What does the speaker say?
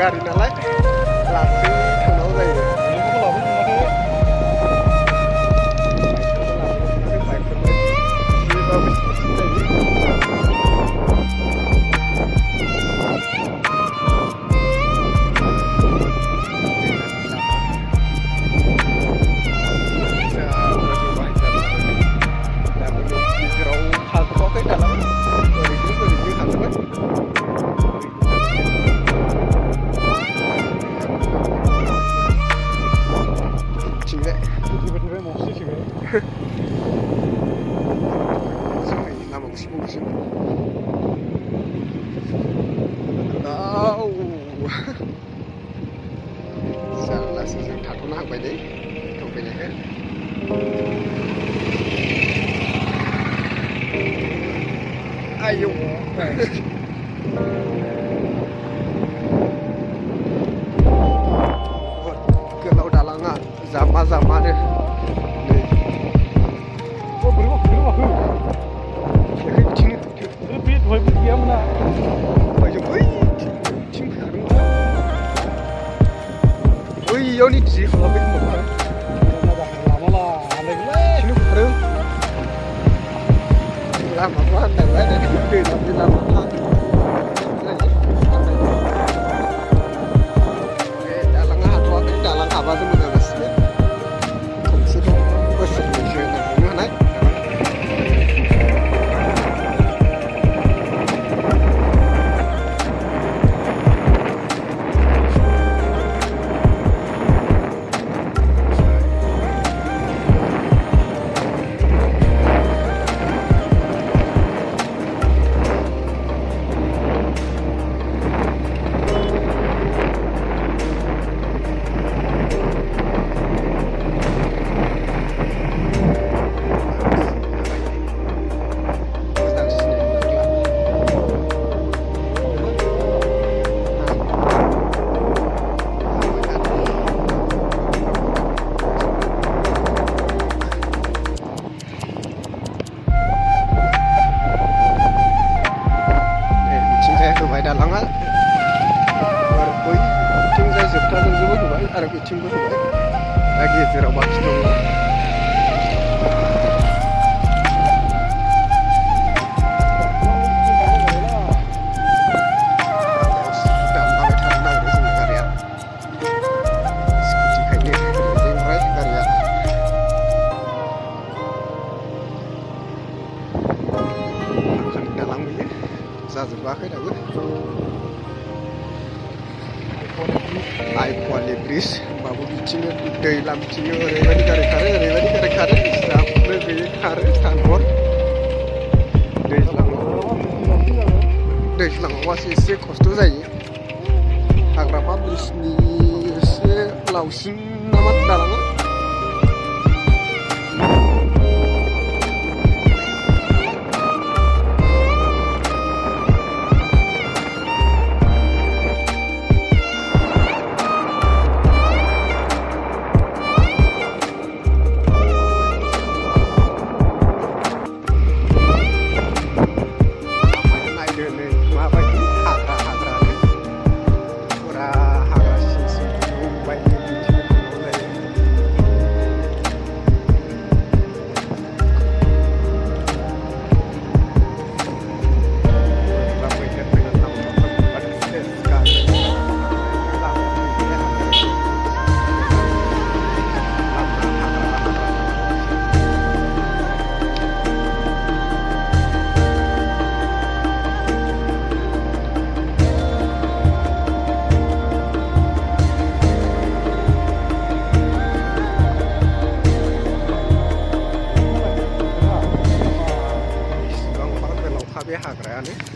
गारि नालाय लासै थांनांगौ जायो। Langsung जों थाथ'नो हाबाय दै थांफैनायखाय आयौ गोलाव दालाङा जामा जामानो नै बैयावनि जि खालामबाय खोमा सिनो खारो लामाखौ आन्दायबाय दै लामनि लामा दालाङा हाथ'वाखै दालां हाबासो मोजां जासिगोन खमसे खम बोसोरनैसो नांबावनो हानाय dalangnya बैथिंजाय जोबथाजोंबो होबाय आरो बिथिंबो होबाय दा गेजेराव बाखि दङ दामबाय थानो नागिरो जोंनि गारिया स्कुटिखायनो रेजेंद्राय गारिया दालां बेयो जाजोबाखै दाबो aipowali ब्रिज होमबाबो बिथिंनो दै लामथिंनो ओरैबायदि गारि खारो ज्राबनो गैयै खारो सानहर दैज्लाङावबासो एसे खस्थ' जायो हाग्रामा ब्रिजनि एसे लावसिन नामा दालाङा mabaidi hagra-hagranya pura hagra sing mwnabwlai bे हाग्रायानो